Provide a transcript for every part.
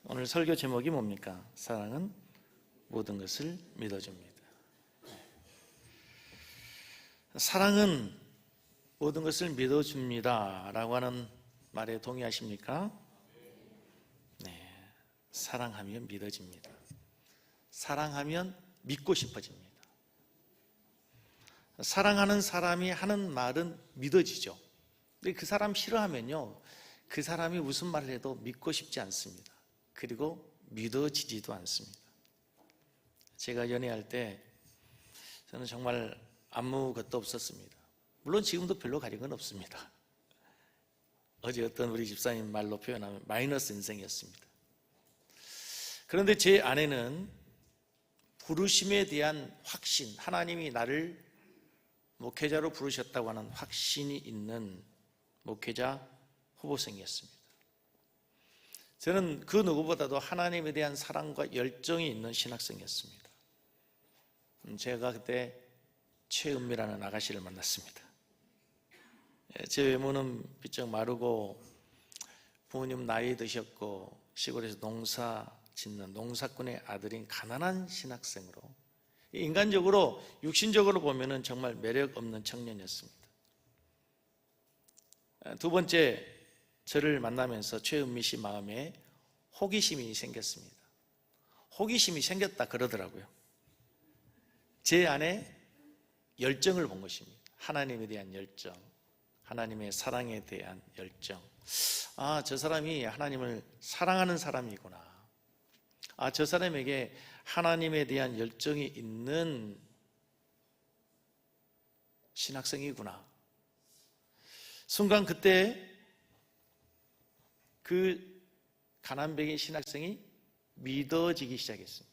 오늘 설교 제목이 뭡니까? 사랑은 모든 것을 믿어줍니다. 사랑은 모든 것을 믿어줍니다 라고 하는 말에 동의하십니까? 네, 사랑하면 믿어집니다. 사랑하면 믿고 싶어집니다. 사랑하는 사람이 하는 말은 믿어지죠. 근데 그 사람 싫어하면요, 그 사람이 무슨 말을 해도 믿고 싶지 않습니다. 그리고 믿어지지도 않습니다. 제가 연애할 때 저는 정말 아무것도 없었습니다. 물론 지금도 별로 가진 건 없습니다. 어제 어떤 우리 집사님 말로 표현하면 마이너스 인생이었습니다. 그런데 제 아내는 부르심에 대한 확신, 하나님이 나를 목회자로 부르셨다고 하는 확신이 있는 목회자 후보생이었습니다. 저는 그 누구보다도 하나님에 대한 사랑과 열정이 있는 신학생이었습니다. 제가 그때 최은미라는 아가씨를 만났습니다. 제 외모는 비쩍 마르고 부모님 나이 드셨고 시골에서 농사 짓는 농사꾼의 아들인 가난한 신학생으로, 인간적으로 육신적으로 보면은 정말 매력 없는 청년이었습니다. 두 번째, 저를 만나면서 최은미 씨 마음에 호기심이 생겼습니다. 호기심이 생겼다 그러더라고요. 제 안에 열정을 본 것입니다. 하나님에 대한 열정, 하나님의 사랑에 대한 열정. 아, 저 사람이 하나님을 사랑하는 사람이구나. 아, 저 사람에게 하나님에 대한 열정이 있는 신학생이구나. 순간 그때 그 가난뱅이 신학생이 믿어지기 시작했습니다.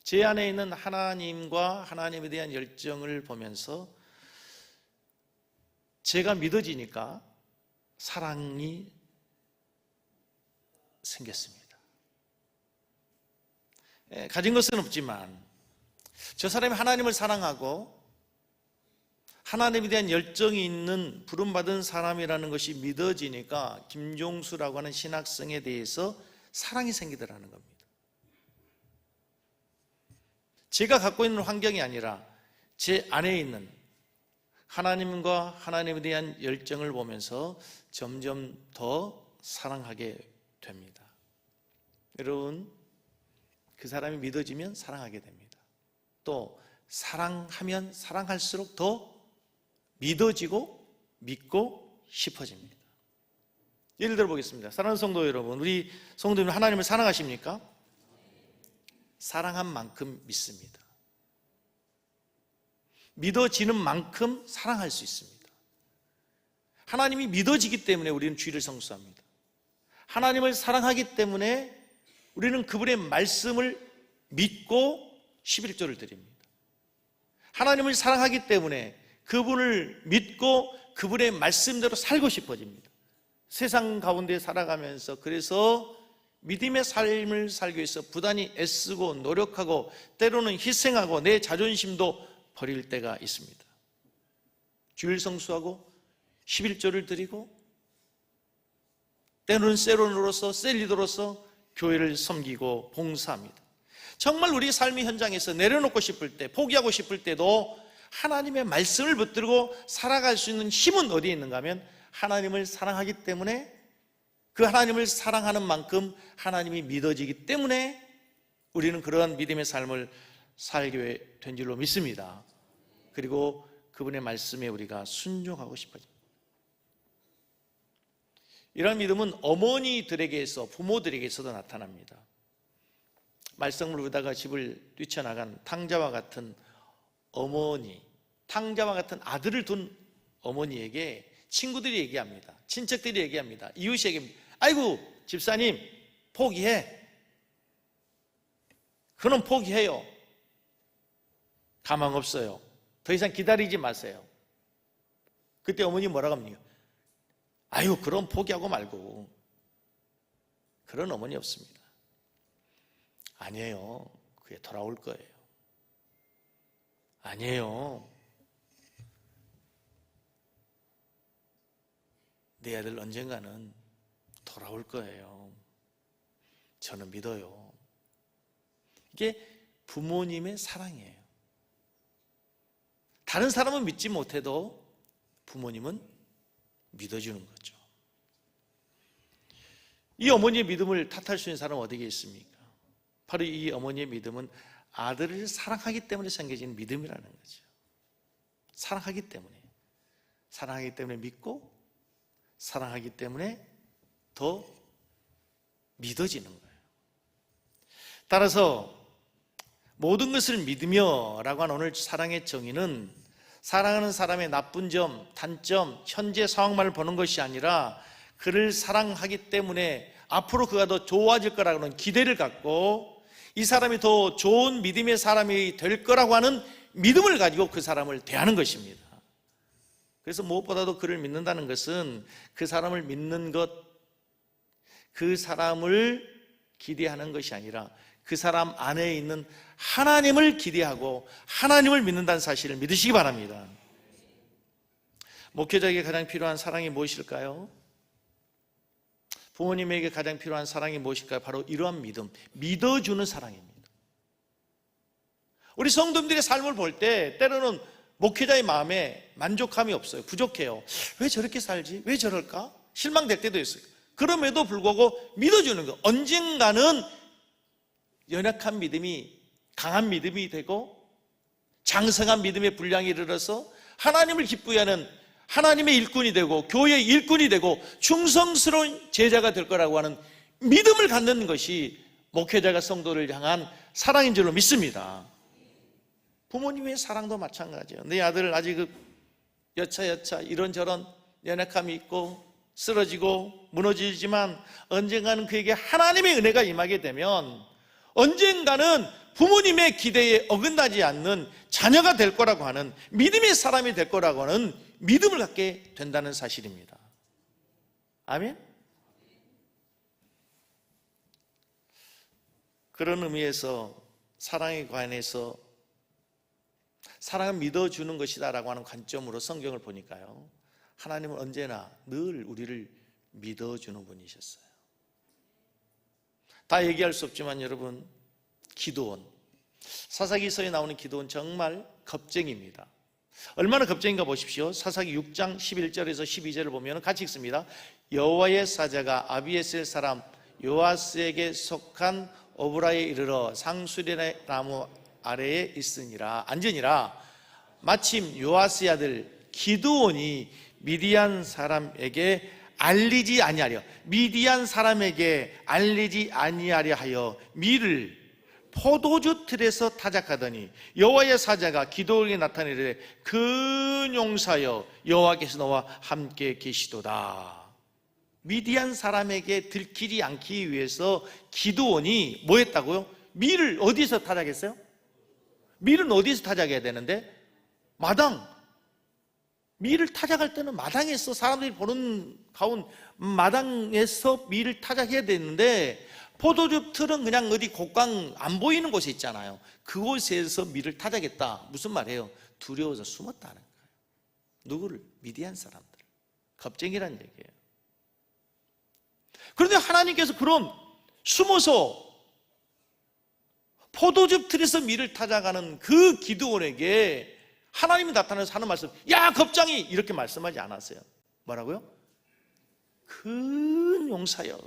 제 안에 있는 하나님과 하나님에 대한 열정을 보면서 제가 믿어지니까 사랑이 생겼습니다. 가진 것은 없지만 저 사람이 하나님을 사랑하고 하나님에 대한 열정이 있는 부름받은 사람이라는 것이 믿어지니까 김종수라고 하는 신학생에 대해서 사랑이 생기더라는 겁니다. 제가 갖고 있는 환경이 아니라 제 안에 있는 하나님과 하나님에 대한 열정을 보면서 점점 더 사랑하게 됩니다. 여러분, 그 사람이 믿어지면 사랑하게 됩니다. 또 사랑하면 사랑할수록 더 믿어지고 믿고 싶어집니다. 예를 들어 보겠습니다. 사랑하는 성도 여러분, 우리 성도님 하나님을 사랑하십니까? 사랑한 만큼 믿습니다. 믿어지는 만큼 사랑할 수 있습니다. 하나님이 믿어지기 때문에 우리는 주일을 성수합니다. 하나님을 사랑하기 때문에 우리는 그분의 말씀을 믿고 11조를 드립니다. 하나님을 사랑하기 때문에 그분을 믿고 그분의 말씀대로 살고 싶어집니다. 세상 가운데 살아가면서 그래서 믿음의 삶을 살기 위해서 부단히 애쓰고 노력하고 때로는 희생하고 내 자존심도 버릴 때가 있습니다. 주일 성수하고 11조를 드리고 때로는 세론으로서 셀리더로서 교회를 섬기고 봉사합니다. 정말 우리 삶의 현장에서 내려놓고 싶을 때, 포기하고 싶을 때도 하나님의 말씀을 붙들고 살아갈 수 있는 힘은 어디에 있는가 하면 하나님을 사랑하기 때문에, 그 하나님을 사랑하는 만큼 하나님이 믿어지기 때문에 우리는 그러한 믿음의 삶을 살게 된 줄로 믿습니다. 그리고 그분의 말씀에 우리가 순종하고 싶어집니다. 이런 믿음은 어머니들에게서, 부모들에게서도 나타납니다. 말썽을 부르다가 집을 뛰쳐나간 탕자와 같은 어머니, 탕자와 같은 아들을 둔 어머니에게 친구들이 얘기합니다. 친척들이 얘기합니다. 이웃이 얘기합니다. 아이고, 집사님 포기해. 그놈 포기해요. 가망 없어요. 더 이상 기다리지 마세요. 그때 어머니 뭐라고 합니까? 아유, 그럼 포기하고 말고. 그런 어머니 없습니다. 아니에요. 그게 돌아올 거예요. 아니에요. 내 아들 언젠가는 돌아올 거예요. 저는 믿어요. 이게 부모님의 사랑이에요. 다른 사람은 믿지 못해도 부모님은 믿어주는 거죠. 이 어머니의 믿음을 탓할 수 있는 사람은 어디에 있습니까? 바로 이 어머니의 믿음은 아들을 사랑하기 때문에 생겨진 믿음이라는 거죠. 사랑하기 때문에 믿고, 사랑하기 때문에 더 믿어지는 거예요. 따라서 모든 것을 믿으며 라고 하는 오늘 사랑의 정의는 사랑하는 사람의 나쁜 점, 단점, 현재 상황만을 보는 것이 아니라 그를 사랑하기 때문에 앞으로 그가 더 좋아질 거라고 하는 기대를 갖고 이 사람이 더 좋은 믿음의 사람이 될 거라고 하는 믿음을 가지고 그 사람을 대하는 것입니다. 그래서 무엇보다도 그를 믿는다는 것은 그 사람을 믿는 것, 그 사람을 기대하는 것이 아니라 그 사람 안에 있는 하나님을 기대하고 하나님을 믿는다는 사실을 믿으시기 바랍니다. 목회자에게 가장 필요한 사랑이 무엇일까요? 부모님에게 가장 필요한 사랑이 무엇일까요? 바로 이러한 믿음, 믿어주는 사랑입니다. 우리 성도님들의 삶을 볼 때 때로는 목회자의 마음에 만족함이 없어요. 부족해요. 왜 저렇게 살지? 왜 저럴까? 실망될 때도 있어요. 그럼에도 불구하고 믿어주는 거. 언젠가는 연약한 믿음이 강한 믿음이 되고 장성한 믿음의 분량에 이르러서 하나님을 기쁘게 하는 하나님의 일꾼이 되고 교회의 일꾼이 되고 충성스러운 제자가 될 거라고 하는 믿음을 갖는 것이 목회자가 성도를 향한 사랑인 줄로 믿습니다. 부모님의 사랑도 마찬가지예요. 내 아들 아직 여차 이런저런 연약함이 있고 쓰러지고 무너지지만 언젠가는 그에게 하나님의 은혜가 임하게 되면 언젠가는 부모님의 기대에 어긋나지 않는 자녀가 될 거라고 하는 믿음의 사람이 될 거라고 하는 믿음을 갖게 된다는 사실입니다. 아멘? 그런 의미에서 사랑에 관해서 사랑은 믿어주는 것이다라고 하는 관점으로 성경을 보니까요, 하나님은 언제나 늘 우리를 믿어주는 분이셨어요. 다 얘기할 수 없지만 여러분, 기드온, 사사기서에 나오는 기드온 정말 겁쟁입니다. 얼마나 겁쟁인가 보십시오. 사사기 6장 11절에서 12절을 보면 같이 읽습니다. 여호와의 사자가 아비에셀 사람 요아스에게 속한 오브라에 이르러 상수리의 나무 아래에 앉으니라. 마침 요아스의 아들 기드온이 미디안 사람에게 알리지 아니하려 하여 밀을 포도주 틀에서 타작하더니 여호와의 사자가 기드온에게 나타내되 큰 용사여 여호와께서 너와 함께 계시도다. 미디안 사람에게 들키지 않기 위해서 기드온이 뭐 했다고요? 밀을 어디서 타작했어요? 밀은 어디서 타작해야 되는데? 밀을 타작할 때는 마당에서, 사람들이 보는 가운 마당에서 밀을 타작해야 되는데 포도주 틀은 그냥 어디 곡강 안 보이는 곳에 있잖아요. 그곳에서 밀을 타작했다. 무슨 말이에요? 두려워서 숨었다는 거예요. 누구를? 미디안 사람들. 겁쟁이란 얘기예요. 그런데 하나님께서 그런 숨어서 포도즙 틀에서 밀을 타작하는 그 기드온에게 하나님이 나타나서 하는 말씀, 야 겁쟁이! 이렇게 말씀하지 않았어요. 뭐라고요? 큰 용사여.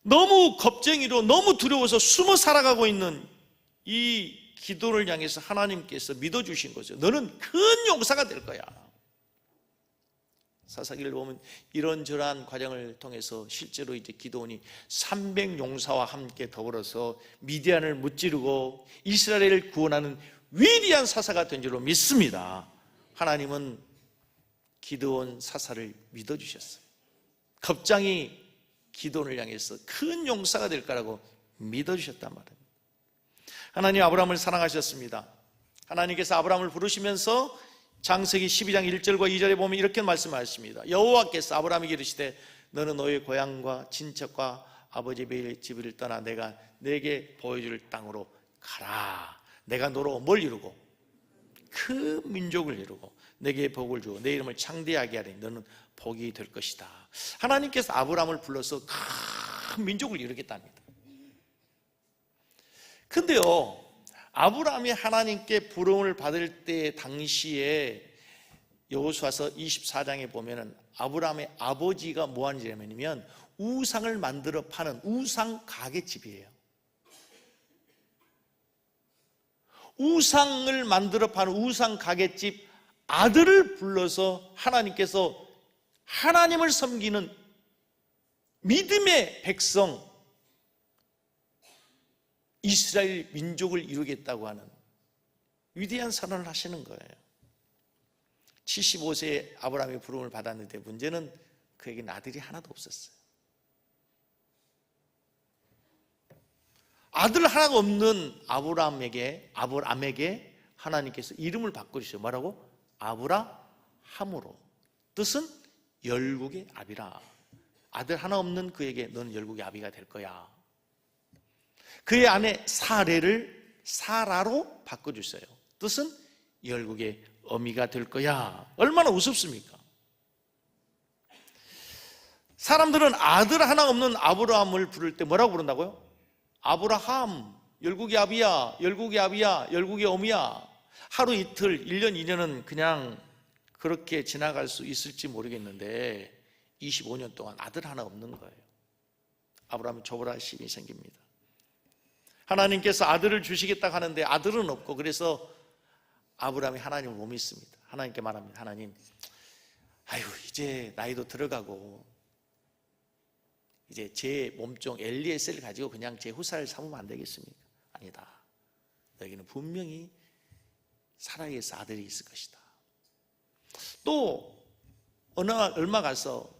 너무 겁쟁이로 너무 두려워서 숨어 살아가고 있는 이 기도를 향해서 하나님께서 믿어주신 거죠. 너는 큰 용사가 될 거야. 사사기를 보면 이런저런 과정을 통해서 실제로 이제 기드온이 300용사와 함께 더불어서 미디안을 무찌르고 이스라엘을 구원하는 위대한 사사가 된 줄로 믿습니다. 하나님은 기드온 사사를 믿어주셨어요. 겁장이 기드온을 향해서 큰 용사가 될 거라고 믿어주셨단 말입니다. 하나님 아브라함을 사랑하셨습니다. 하나님께서 아브라함을 부르시면서 창세기 12장 1절과 2절에 보면 이렇게 말씀하십니다. 여호와께서 아브라함에게 이르시되 너는 너의 고향과 친척과 아버지의 집을 떠나 내가 내게 보여줄 땅으로 가라. 내가 너로 뭘 이루고? 그 민족을 이루고 내게 복을 주고 내 이름을 창대하게 하리니 너는 복이 될 것이다. 하나님께서 아브라함을 불러서 큰 민족을 이루겠답니다. 근데요, 아브라함이 하나님께 부름을 받을 때 당시에 여호수아서 24장에 보면은 아브라함의 아버지가 뭐 하는 집이냐면 우상을 만들어 파는 우상 가게집이에요. 우상을 만들어 파는 우상 가게집 아들을 불러서 하나님께서 하나님을 섬기는 믿음의 백성 이스라엘 민족을 이루겠다고 하는 위대한 선언을 하시는 거예요. 75세에 아브라함이 부름을 받았는데 문제는 그에게는 아들이 하나도 없었어요. 아들 하나가 없는 아브라함에게 하나님께서 이름을 바꿔주셔요. 뭐라고? 아브라함으로. 뜻은 열국의 아비라. 아들 하나 없는 그에게 너는 열국의 아비가 될 거야. 그의 아내 사레를 사라로 바꿔주세요. 뜻은 열국의 어미가 될 거야. 얼마나 우습습니까? 사람들은 아들 하나 없는 아브라함을 부를 때 뭐라고 부른다고요? 아브라함, 열국의 아비야, 열국의 아비야, 열국의 어미야. 하루 이틀, 1년, 2년은 그냥 그렇게 지나갈 수 있을지 모르겠는데 25년 동안 아들 하나 없는 거예요. 아브라함은 조바심이 생깁니다. 하나님께서 아들을 주시겠다고 하는데 아들은 없고, 그래서 아브라함이 하나님을 못 믿습니다. 하나님께 말합니다. 하나님, 아이고 이제 나이도 들어가고 이제 제 몸종 엘리에셀을 가지고 그냥 제 후사를 삼으면 안 되겠습니까? 아니다. 너에게는 분명히 사라에서 아들이 있을 것이다. 또 얼마 가서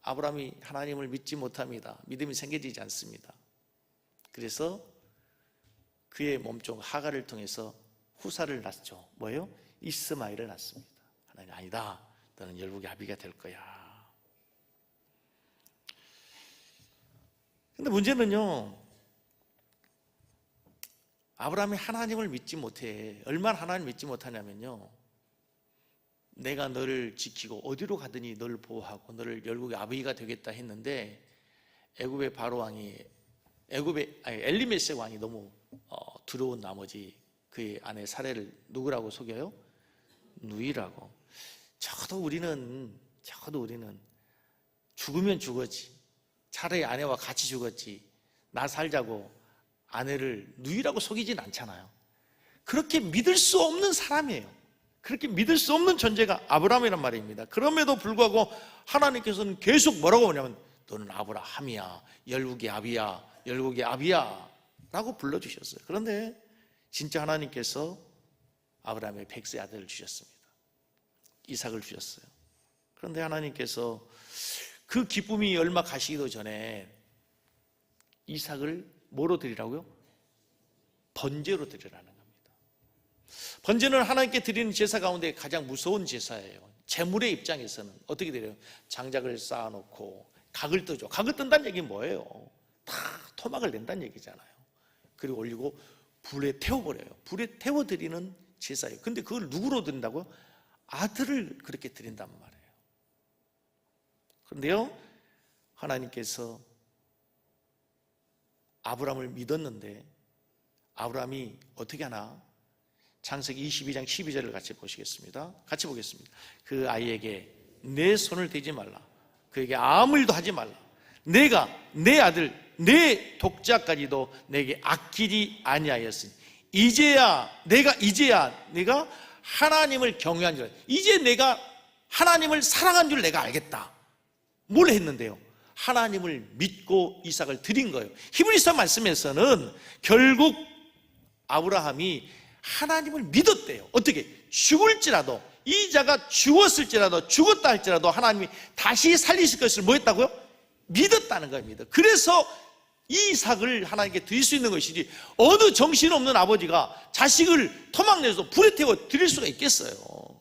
아브라함이 하나님을 믿지 못합니다. 믿음이 생겨지지 않습니다. 그래서 그의 몸종 하갈을 통해서 후사를 낳죠. 뭐예요? 이스마엘을 낳습니다. 하나님, 아니다. 너는 열국의 아비가 될 거야. 근데 문제는요, 아브라함이 하나님을 믿지 못해. 얼마나 하나님을 믿지 못하냐면요, 내가 너를 지키고 어디로 가더니 너를 보호하고 너를 열국의 아비가 되겠다 했는데 애굽의 바로왕이 엘리메섹 왕이 너무 두려운 나머지 그의 아내 사레를 누구라고 속여요? 누이라고. 적어도 우리는 죽으면 죽었지, 차라리 아내와 같이 죽었지, 나 살자고 아내를 누이라고 속이진 않잖아요. 그렇게 믿을 수 없는 사람이에요. 그렇게 믿을 수 없는 존재가 아브라함이란 말입니다. 그럼에도 불구하고 하나님께서는 계속 뭐라고 하냐면 너는 아브라함이야, 열국의 아비야, 열국의 아비야 라고 불러주셨어요. 그런데 진짜 하나님께서 아브라함의 100세 아들을 주셨습니다. 이삭을 주셨어요. 그런데 하나님께서 그 기쁨이 얼마 가시기도 전에 이삭을 뭐로 드리라고요? 번제로 드리라는 겁니다. 번제는 하나님께 드리는 제사 가운데 가장 무서운 제사예요. 제물의 입장에서는 어떻게 드려요? 장작을 쌓아놓고 각을 뜨죠. 각을 뜬다는 얘기는 뭐예요? 다 토막을 낸다는 얘기잖아요. 그리고 올리고 불에 태워버려요. 불에 태워드리는 제사예요. 근데 그걸 누구로 드린다고요? 아들을 그렇게 드린단 말이에요. 그런데요, 하나님께서 아브라함을 믿었는데 아브라함이 어떻게 하나? 창세기 22장 12절을 같이 보시겠습니다. 같이 보겠습니다. 그 아이에게 내 손을 대지 말라, 그에게 아무 일도 하지 말라, 내가 내 아들 내 독자까지도 내게 아끼지 아니하였으니 이제야 내가 하나님을 경외한 줄, 이제 내가 하나님을 사랑한 줄 내가 알겠다. 뭘 했는데요? 하나님을 믿고 이삭을 드린 거예요. 히브리서 말씀에서는 결국 아브라함이 하나님을 믿었대요. 어떻게? 죽을지라도, 이 자가 죽었을지라도, 죽었다 할지라도 하나님이 다시 살리실 것을 뭐 했다고요? 믿었다는 겁니다. 그래서 이삭을 하나님께 드릴 수 있는 것이지, 어느 정신없는 아버지가 자식을 토막내서 불에 태워 드릴 수가 있겠어요?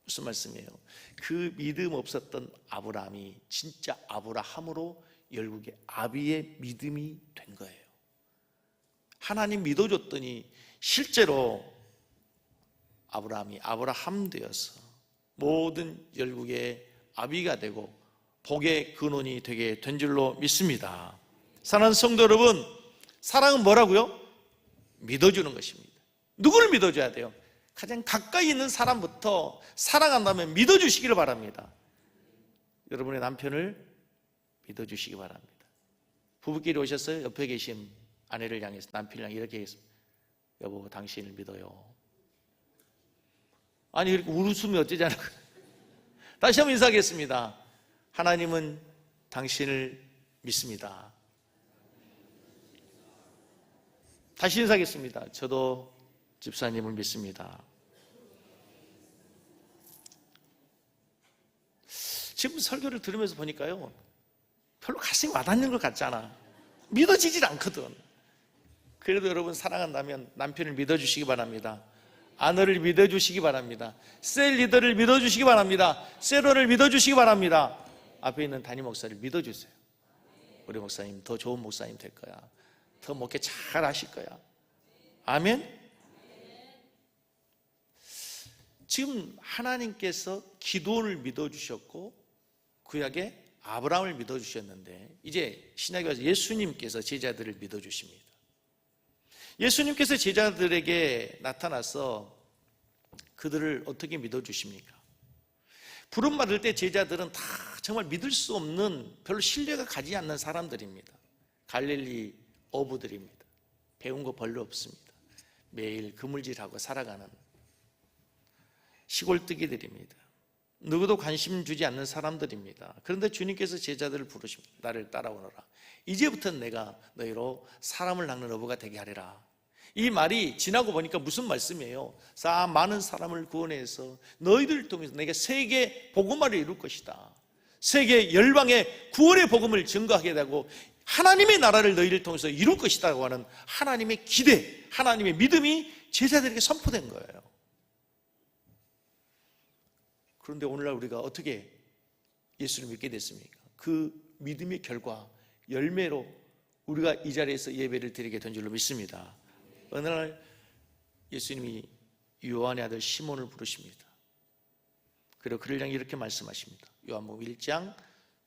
무슨 말씀이에요? 그 믿음 없었던 아브라함이 진짜 아브라함으로 열국의 아비의 믿음이 된 거예요. 하나님 믿어줬더니 실제로 아브라함이 아브라함 되어서 모든 열국의 아비가 되고 복의 근원이 되게 된 줄로 믿습니다. 사랑하는 성도 여러분, 사랑은 뭐라고요? 믿어주는 것입니다. 누구를 믿어줘야 돼요? 가장 가까이 있는 사람부터 사랑한다면 믿어주시기를 바랍니다. 여러분의 남편을 믿어주시기 바랍니다. 부부끼리 오셨어요? 옆에 계신 아내를 향해서, 남편을 향해 이렇게 했습니다. 여보, 당신을 믿어요. 아니, 이렇게 웃으면 어쩌자는 거예요. 다시 한번 인사하겠습니다. 하나님은 당신을 믿습니다. 다시 인사하겠습니다. 저도 집사님을 믿습니다. 지금 설교를 들으면서 보니까요, 별로 가슴이 와닿는 것 같잖아. 믿어지질 않거든. 그래도 여러분, 사랑한다면 남편을 믿어주시기 바랍니다. 아내를 믿어주시기 바랍니다. 셀 리더를 믿어주시기 바랍니다. 셀러를 믿어주시기 바랍니다. 앞에 있는 담임 목사를 믿어주세요. 우리 목사님 더 좋은 목사님 될 거야. 더 목회 잘 하실 거야. 아멘. 지금 하나님께서 기도를 믿어주셨고 구약에 아브라함을 믿어주셨는데, 이제 신약에 와서 예수님께서 제자들을 믿어주십니다. 예수님께서 제자들에게 나타나서 그들을 어떻게 믿어주십니까? 부름 받을 때 제자들은 다 정말 믿을 수 없는, 별로 신뢰가 가지 않는 사람들입니다. 갈릴리 어부들입니다. 배운 거 별로 없습니다. 매일 그물질하고 살아가는 시골뜨기들입니다. 누구도 관심 주지 않는 사람들입니다. 그런데 주님께서 제자들을 부르십니다. 나를 따라오너라. 이제부터는 내가 너희로 사람을 낚는 어부가 되게 하리라. 이 말이 지나고 보니까 무슨 말씀이에요? 많은 사람을 구원해서 너희들을 통해서 내가 세계 복음화를 이룰 것이다. 세계 열방의 구원의 복음을 증거하게 되고 하나님의 나라를 너희를 통해서 이룰 것이라고 하는 하나님의 기대, 하나님의 믿음이 제자들에게 선포된 거예요. 그런데 오늘날 우리가 어떻게 예수를 믿게 됐습니까? 그 믿음의 결과, 열매로 우리가 이 자리에서 예배를 드리게 된 줄로 믿습니다. 어느 날 예수님이 요한의 아들 시몬을 부르십니다. 그리고 그를 향해 이렇게 말씀하십니다. 요한복음 1장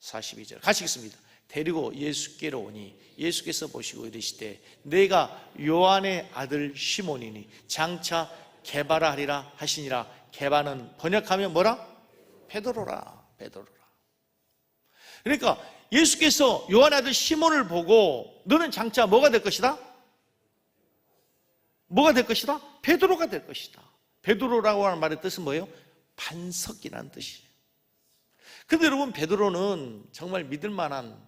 42절 같이 읽습니다. 데리고 예수께로 오니 예수께서 보시고 이르시되 내가 요한의 아들 시몬이니 장차 게바라 하리라 하시니라. 게바는 번역하면 뭐라? 베드로라. 베드로라. 그러니까 예수께서 요한의 아들 시몬을 보고 너는 장차 뭐가 될 것이다? 뭐가 될 것이다? 베드로가 될 것이다. 베드로라고 하는 말의 뜻은 뭐예요? 반석이라는 뜻이에요. 근데 여러분, 베드로는 정말 믿을 만한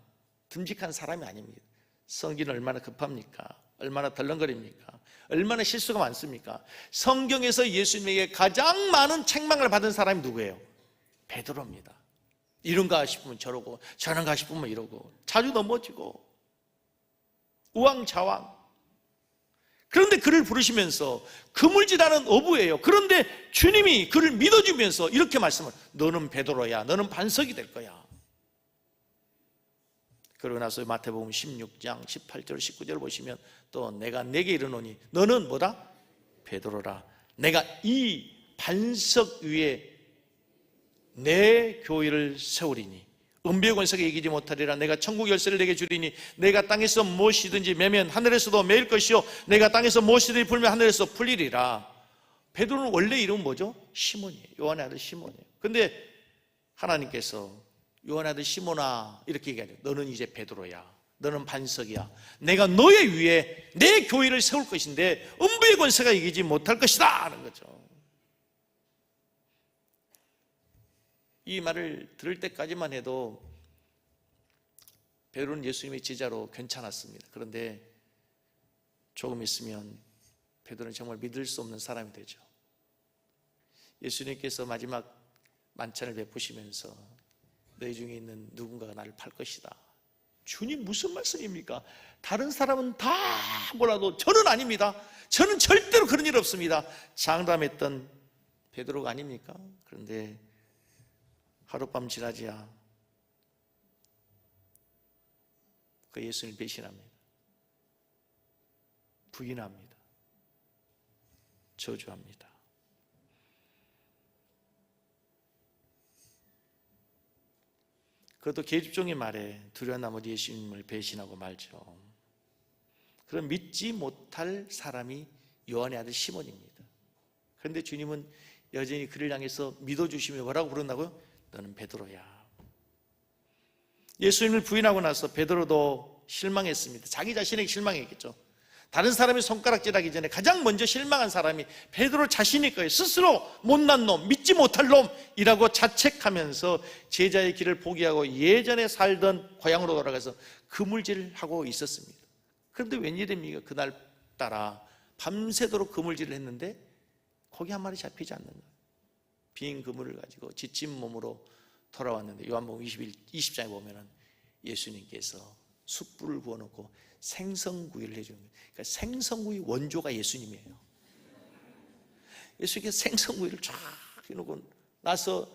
듬직한 사람이 아닙니다. 성기는 얼마나 급합니까? 얼마나 덜렁거립니까? 얼마나 실수가 많습니까? 성경에서 예수님에게 가장 많은 책망을 받은 사람이 누구예요? 베드로입니다. 이런가 싶으면 저러고 저런가 싶으면 이러고 자주 넘어지고 우왕좌왕. 그런데 그를 부르시면서 그물질하는 어부예요. 그런데 주님이 그를 믿어주면서 이렇게 말씀을, 너는 베드로야. 너는 반석이 될 거야. 그러고 나서 마태복음 16장 18절 19절 보시면 또 내가 내게 이르노니 너는 뭐다? 베드로라. 내가 이 반석 위에 내 교회를 세우리니 은비의 권세가 이기지 못하리라. 내가 천국 열쇠를 내게 주리니 내가 땅에서 무엇이든지 매면 하늘에서도 매일 것이요 내가 땅에서 무엇이든지 풀면 하늘에서 풀리리라. 베드로는 원래 이름은 뭐죠? 시몬이에요. 요한의 아들 시몬이에요. 근데 하나님께서 요한의 아들 시몬아 이렇게 얘기하죠. 너는 이제 베드로야. 너는 반석이야. 내가 너의 위에 내 교회를 세울 것인데 음부의 권세가 이기지 못할 것이다 하는 거죠. 이 말을 들을 때까지만 해도 베드로는 예수님의 제자로 괜찮았습니다. 그런데 조금 있으면 베드로는 정말 믿을 수 없는 사람이 되죠. 예수님께서 마지막 만찬을 베푸시면서 너희 중에 있는 누군가가 나를 팔 것이다. 주님 무슨 말씀입니까? 다른 사람은 다 몰라도 저는 아닙니다. 저는 절대로 그런 일 없습니다. 장담했던 베드로가 아닙니까? 그런데 하룻밤 지나지야 그 예수님을 배신합니다. 부인합니다. 저주합니다. 그것도 계집종의 말에 두려운 나머지 예수님을 배신하고 말죠. 그럼 믿지 못할 사람이 요한의 아들 시몬입니다. 그런데 주님은 여전히 그를 향해서 믿어주시며 뭐라고 부른다고요? 너는 베드로야. 예수님을 부인하고 나서 베드로도 실망했습니다. 자기 자신에게 실망했겠죠. 다른 사람이 손가락질하기 전에 가장 먼저 실망한 사람이 베드로 자신일 거예요. 스스로 못난 놈, 믿지 못할 놈이라고 자책하면서 제자의 길을 포기하고 예전에 살던 고향으로 돌아가서 그물질을 하고 있었습니다. 그런데 웬일입니까? 그날따라 밤새도록 그물질을 했는데 고기 한 마리 잡히지 않는 거예요. 빈 그물을 가지고 지친 몸으로 돌아왔는데 요한복음 20장에 보면은 예수님께서 숯불을 구워놓고 생선구이를 해주는 거예요. 그러니까 생선구이 원조가 예수님이에요. 예수님께서 생선구이를 쫙 해놓고 나서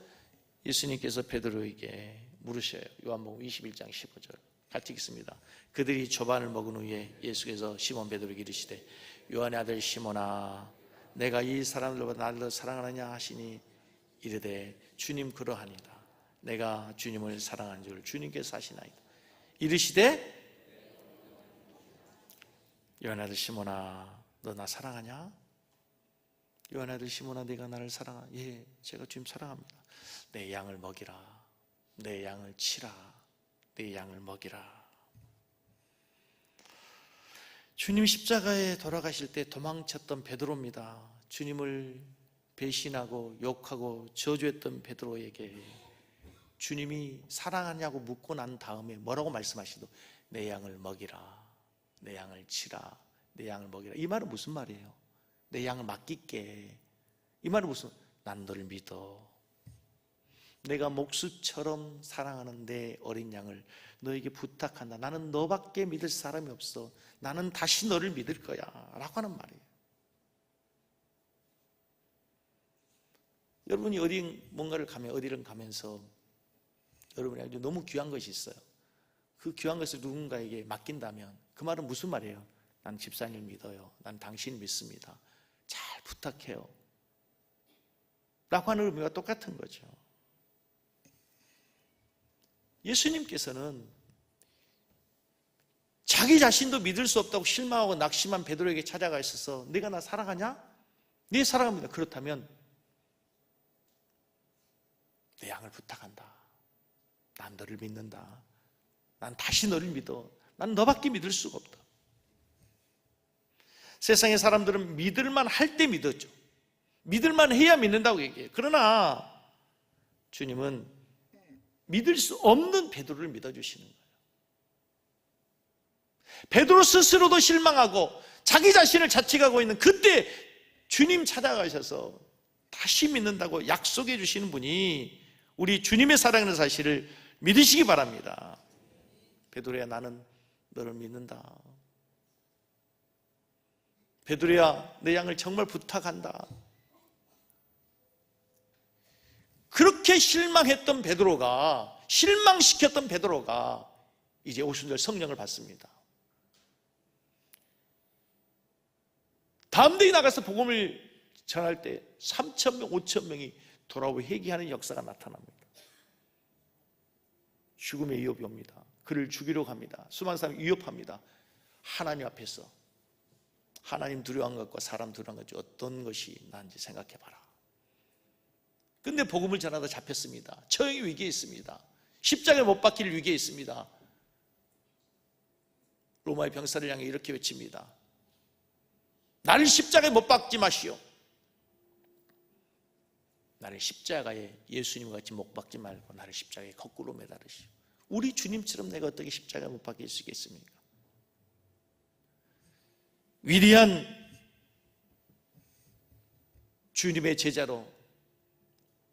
예수님께서 베드로에게 물으셔요. 요한복음 21장 15절 같이 읽습니다. 그들이 조반을 먹은 후에 예수께서 시몬 베드로에게 이르시되 요한의 아들 시몬아 내가 이 사람들보다 나를 더 사랑하느냐 하시니 이르되 주님 그러하니라. 내가 주님을 사랑한 줄 주님께서 아시나이다. 이르시되 요한의 아들 시몬아 너 나 사랑하냐? 요한의 아들 시몬아 네가 나를 사랑하냐? 예, 제가 주님 사랑합니다. 내 양을 먹이라. 내 양을 치라. 내 양을 먹이라. 주님 십자가에 돌아가실 때 도망쳤던 베드로입니다. 주님을 배신하고 욕하고 저주했던 베드로에게 주님이 사랑하냐고 묻고 난 다음에 뭐라고 말씀하시도 내 양을 먹이라. 내 양을 치라. 내 양을 먹이라. 이 말은 무슨 말이에요? 내 양을 맡길게. 이 말은 무슨? 난 너를 믿어. 내가 목수처럼 사랑하는 내 어린 양을 너에게 부탁한다. 나는 너밖에 믿을 사람이 없어. 나는 다시 너를 믿을 거야 라고 하는 말이에요. 여러분이 어디를 가면서 여러분이 아주 너무 귀한 것이 있어요. 그 귀한 것을 누군가에게 맡긴다면 그 말은 무슨 말이에요? 난 집사님을 믿어요. 난 당신을 믿습니다. 잘 부탁해요 라고 하는 의미가 똑같은 거죠. 예수님께서는 자기 자신도 믿을 수 없다고 실망하고 낙심한 베드로에게 찾아가 있어서 네가 나 사랑하냐? 네 사랑합니다. 그렇다면 내 양을 부탁한다. 난 너를 믿는다. 난 다시 너를 믿어. 난 너밖에 믿을 수가 없다. 세상의 사람들은 믿을만 할 때 믿었죠. 믿을만 해야 믿는다고 얘기해요. 그러나 주님은 믿을 수 없는 베드로를 믿어주시는 거예요. 베드로 스스로도 실망하고 자기 자신을 자책하고 있는 그때 주님 찾아가셔서 다시 믿는다고 약속해 주시는 분이 우리 주님의 사랑하는 사실을 믿으시기 바랍니다. 베드로야 나는 너를 믿는다. 베드로야 내 양을 정말 부탁한다. 그렇게 실망시켰던 베드로가 이제 오순절 성령을 받습니다. 담대히 나가서 복음을 전할 때 3,000명, 5,000명이 돌아오고 회개하는 역사가 나타납니다. 죽음의 위협이 옵니다. 그를 죽이려고 합니다. 수많은 사람이 위협합니다. 하나님 앞에서 하나님 두려워한 것과 사람 두려워한 것 중 어떤 것이 나은지 생각해봐라. 근데 복음을 전하다 잡혔습니다. 처형의 위기에 있습니다. 십자가에 못 박힐 위기에 있습니다. 로마의 병사를 향해 이렇게 외칩니다. 나를 십자가에 못 박지 마시오. 나를 십자가에 예수님과 같이 못 박지 말고 나를 십자가에 거꾸로 매달으시오. 우리 주님처럼 내가 어떻게 십자가에 못 박힐 수 있겠습니까? 위대한 주님의 제자로,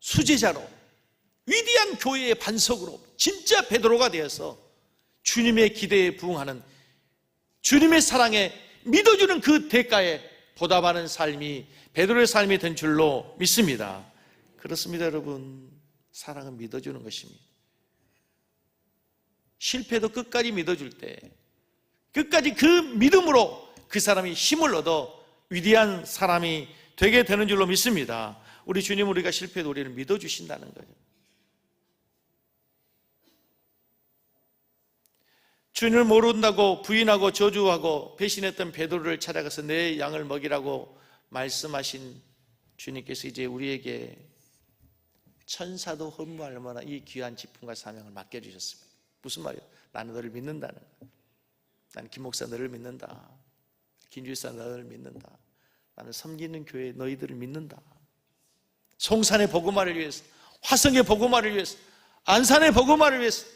수제자로, 위대한 교회의 반석으로 진짜 베드로가 되어서 주님의 기대에 부응하는, 주님의 사랑에 믿어주는 그 대가에 보답하는 삶이 베드로의 삶이 된 줄로 믿습니다. 그렇습니다, 여러분. 사랑은 믿어주는 것입니다. 실패도 끝까지 믿어줄 때, 끝까지 그 믿음으로 그 사람이 힘을 얻어 위대한 사람이 되게 되는 줄로 믿습니다. 우리 주님, 우리가 실패해도 우리를 믿어주신다는 거죠. 주님을 모른다고 부인하고 저주하고 배신했던 베드로를 찾아가서 내 양을 먹이라고 말씀하신 주님께서 이제 우리에게 천사도 흠모할 만한 이 귀한 직분과 사명을 맡겨주셨습니다. 무슨 말이에요? 나는 너를 믿는다는 거예요. 나는 김 목사 너를 믿는다. 김주사 너를 믿는다. 나는 섬기는 교회 너희들을 믿는다. 송산의 복음화를 위해서, 화성의 복음화를 위해서, 안산의 복음화를 위해서,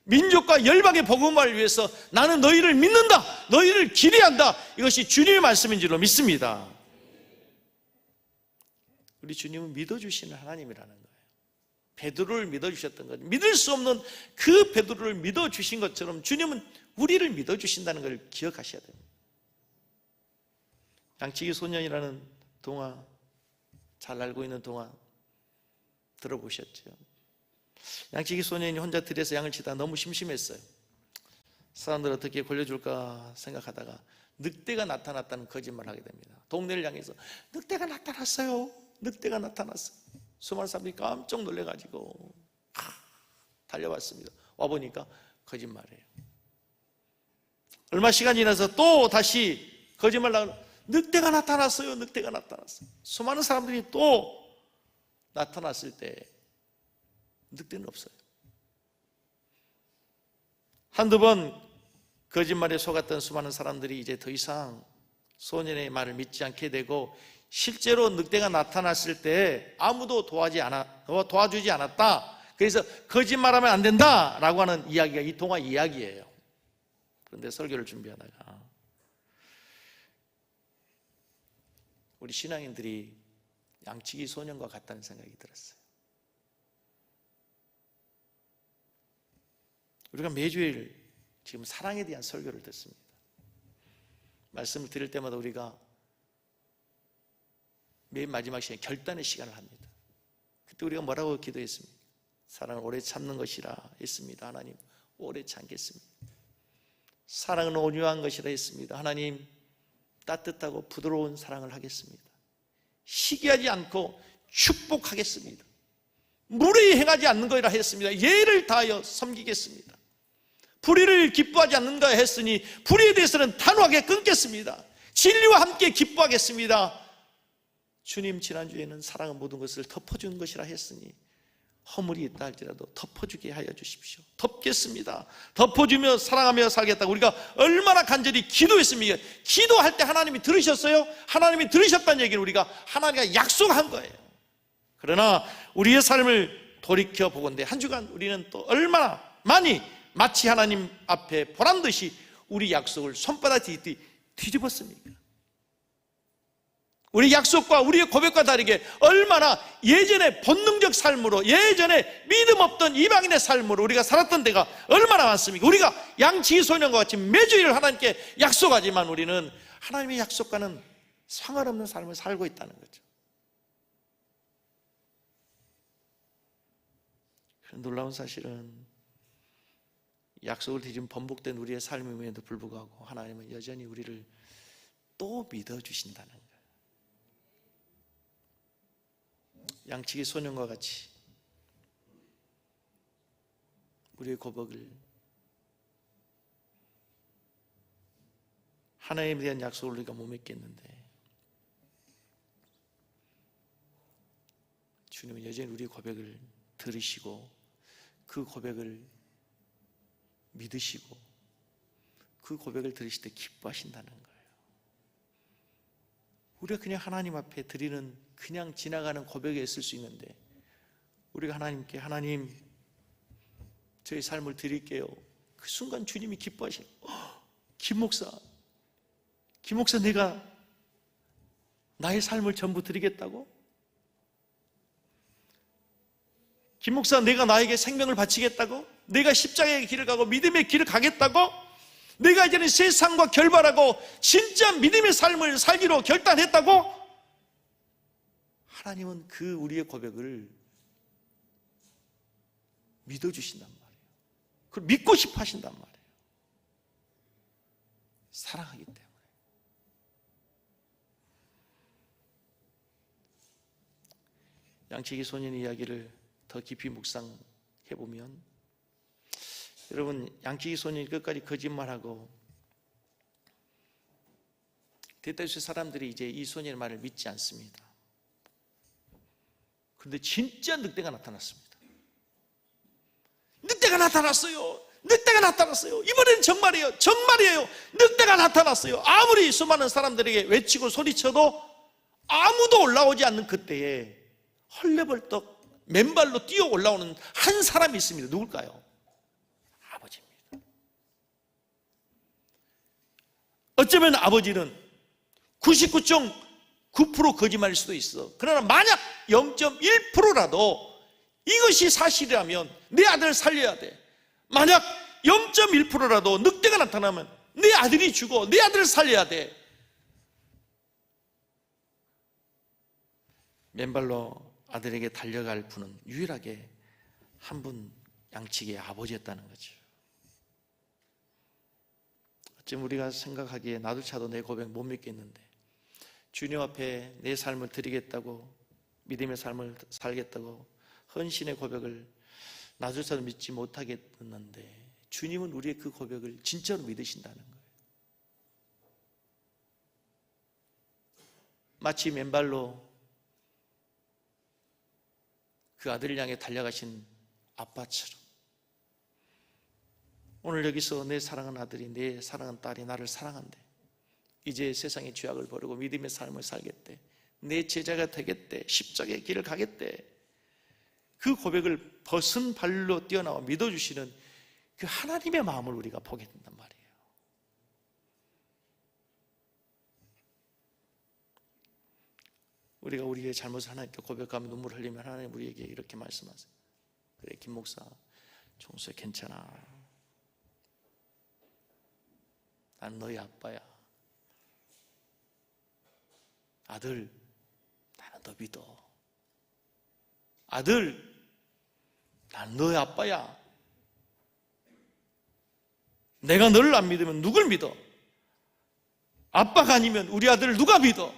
민족과 열방의 복음화를 위해서 나는 너희를 믿는다. 너희를 기대한다. 이것이 주님의 말씀인 줄로 믿습니다. 우리 주님은 믿어주시는 하나님이라는 거예요. 베드로를 믿어주셨던 것, 믿을 수 없는 그 베드로를 믿어주신 것처럼 주님은 우리를 믿어주신다는 걸 기억하셔야 됩니다. 양치기 소년이라는 동화, 잘 알고 있는 동화 들어보셨죠? 양치기 소년이 혼자 들에서 양을 치다가 너무 심심했어요. 사람들 어떻게 걸려줄까 생각하다가 늑대가 나타났다는 거짓말을 하게 됩니다. 동네를 향해서 늑대가 나타났어요. 늑대가 나타났어요. 수많은 사람들이 깜짝 놀래가지고 달려왔습니다. 와보니까 거짓말이에요. 얼마 시간이 지나서 또 다시 거짓말을 하고 늑대가 나타났어요. 늑대가 나타났어요. 수많은 사람들이 또 나타났을 때 늑대는 없어요. 한두 번 거짓말에 속았던 수많은 사람들이 이제 더 이상 소년의 말을 믿지 않게 되고 실제로 늑대가 나타났을 때 아무도 도와주지 않았다. 그래서 거짓말하면 안 된다라고 하는 이야기가 이 동화 이야기예요. 그런데 설교를 준비하다가 우리 신앙인들이 양치기 소년과 같다는 생각이 들었어요. 우리가 매주일 지금 사랑에 대한 설교를 듣습니다. 말씀을 드릴 때마다 우리가 맨 마지막 시간에 결단의 시간을 합니다. 그때 우리가 뭐라고 기도했습니까? 사랑을 오래 참는 것이라 했습니다. 하나님, 오래 참겠습니다. 사랑은 온유한 것이라 했습니다. 하나님, 따뜻하고 부드러운 사랑을 하겠습니다. 시기하지 않고 축복하겠습니다. 무례히 행하지 않는 것이라 했습니다. 예를 다하여 섬기겠습니다. 불의를 기뻐하지 않는가 했으니 불의에 대해서는 단호하게 끊겠습니다. 진리와 함께 기뻐하겠습니다. 주님, 지난주에는 사랑은 모든 것을 덮어주는 것이라 했으니 허물이 있다 할지라도 덮어주게 하여 주십시오. 덮겠습니다. 덮어주며 사랑하며 살겠다고 우리가 얼마나 간절히 기도했습니까? 기도할 때 하나님이 들으셨어요? 하나님이 들으셨다는 얘기는 우리가 하나님과 약속한 거예요. 그러나 우리의 삶을 돌이켜보건대 한 주간 우리는 또 얼마나 많이 마치 하나님 앞에 보란듯이 우리 약속을 손바닥 뒤집었습니까? 우리 약속과 우리의 고백과 다르게 얼마나 예전에 본능적 삶으로, 예전에 믿음 없던 이방인의 삶으로 우리가 살았던 데가 얼마나 많습니까? 우리가 양치기 소년과 같이 매주일 하나님께 약속하지만 우리는 하나님의 약속과는 상관없는 삶을 살고 있다는 거죠. 놀라운 사실은 약속을 뒤집은 번복된 우리의 삶임에도 불구하고 하나님은 여전히 우리를 또 믿어주신다는 거예요. 양치기 소년과 같이 우리의 고백을 하나님에 대한 약속을 우리가 못 믿겠는데 주님은 여전히 우리의 고백을 들으시고 그 고백을 믿으시고 그 고백을 들으실 때 기뻐하신다는 거예요. 우리가 그냥 하나님 앞에 드리는 그냥 지나가는 고백에 있을 수 있는데 우리가 하나님께 하나님 저희 삶을 드릴게요. 그 순간 주님이 기뻐하시고 김 목사 내가 나의 삶을 전부 드리겠다고? 김 목사 내가 나에게 생명을 바치겠다고? 내가 십자가의 길을 가고 믿음의 길을 가겠다고? 내가 이제는 세상과 결별하고 진짜 믿음의 삶을 살기로 결단했다고? 하나님은 그 우리의 고백을 믿어주신단 말이에요. 그걸 믿고 싶어 하신단 말이에요. 사랑하기 때문에. 양치기 소년의 이야기를 더 깊이 묵상해보면 여러분, 양치기 소년이 끝까지 거짓말하고 대다수 사람들이 이제 이 소년의 말을 믿지 않습니다. 그런데 진짜 늑대가 나타났습니다. 늑대가 나타났어요. 늑대가 나타났어요. 이번에는 정말이에요. 정말이에요. 늑대가 나타났어요. 아무리 수많은 사람들에게 외치고 소리쳐도 아무도 올라오지 않는 그때에 헐레벌떡 맨발로 뛰어 올라오는 한 사람이 있습니다. 누굴까요? 아버지입니다. 어쩌면 아버지는 99.9% 거짓말일 수도 있어. 그러나 만약 0.1%라도 이것이 사실이라면 내 아들을 살려야 돼. 만약 0.1%라도 늑대가 나타나면 내 아들이 죽어. 내 아들을 살려야 돼. 맨발로 아들에게 달려갈 분은 유일하게 한 분, 양치기의 아버지였다는 거죠. 어쩌면 우리가 생각하기에 나조차도 내 고백 못 믿겠는데 주님 앞에 내 삶을 드리겠다고, 믿음의 삶을 살겠다고 헌신의 고백을 나조차도 믿지 못하겠는데 주님은 우리의 그 고백을 진짜로 믿으신다는 거예요. 마치 맨발로 그 아들을 향해 달려가신 아빠처럼 오늘 여기서 내 사랑하는 아들이, 내 사랑하는 딸이 나를 사랑한대. 이제 세상의 죄악을 버리고 믿음의 삶을 살겠대. 내 제자가 되겠대. 십자가의 길을 가겠대. 그 고백을 벗은 발로 뛰어나와 믿어주시는 그 하나님의 마음을 우리가 보게 된단 말이에요. 우리가 우리의 잘못을 하나님께 고백하며 눈물 흘리면 하나님 우리에게 이렇게 말씀하세요. 그래, 김 목사, 종수야 괜찮아. 난 너희 아빠야. 아들, 나는 너 믿어. 아들, 난 너희 아빠야. 내가 너를 안 믿으면 누굴 믿어? 아빠가 아니면 우리 아들을 누가 믿어?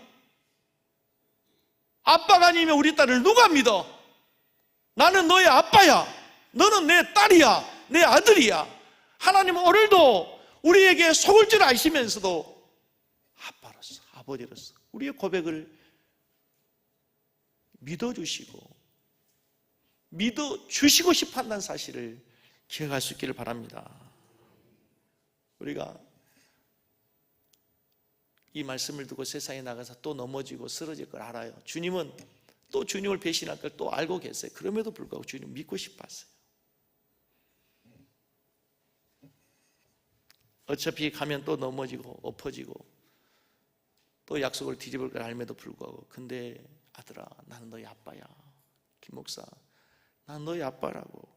아빠가 아니면 우리 딸을 누가 믿어? 나는 너의 아빠야. 너는 내 딸이야. 내 아들이야. 하나님은 오늘도 우리에게 속을 줄 아시면서도 아빠로서, 아버지로서 우리의 고백을 믿어주시고 믿어주시고 싶어 한다는 사실을 기억할 수 있기를 바랍니다. 우리가 이 말씀을 듣고 세상에 나가서 또 넘어지고 쓰러질 걸 알아요. 주님은 또 주님을 배신할 걸 또 알고 계세요. 그럼에도 불구하고 주님 믿고 싶어 하세요. 어차피 가면 또 넘어지고 엎어지고 또 약속을 뒤집을 걸 알면도 불구하고, 근데 아들아, 나는 너희 아빠야. 김 목사, 난 너희 아빠라고.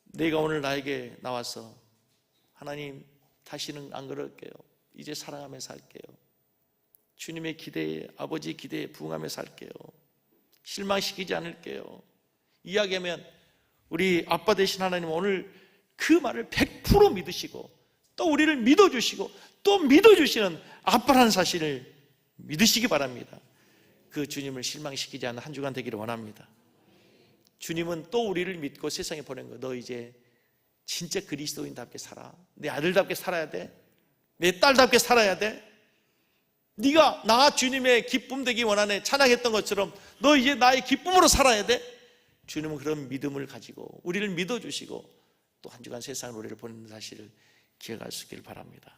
내가 오늘 나에게 나와서 하나님 다시는 안 그럴게요. 이제 사랑하며 살게요. 주님의 기대에, 아버지 기대에 부응하며 살게요. 실망시키지 않을게요. 이야기하면 우리 아빠 되신 하나님 오늘 그 말을 100% 믿으시고 또 우리를 믿어주시고 또 믿어주시는 아빠라는 사실을 믿으시기 바랍니다. 그 주님을 실망시키지 않는 한 주간 되기를 원합니다. 주님은 또 우리를 믿고 세상에 보낸 거, 너 이제 진짜 그리스도인답게 살아. 내 아들답게 살아야 돼. 내 딸답게 살아야 돼. 네가 나 주님의 기쁨 되기 원하네 찬양했던 것처럼 너 이제 나의 기쁨으로 살아야 돼. 주님은 그런 믿음을 가지고 우리를 믿어주시고 또 한 주간 세상을 우리를 보내는 사실을 기억할 수 있기를 바랍니다.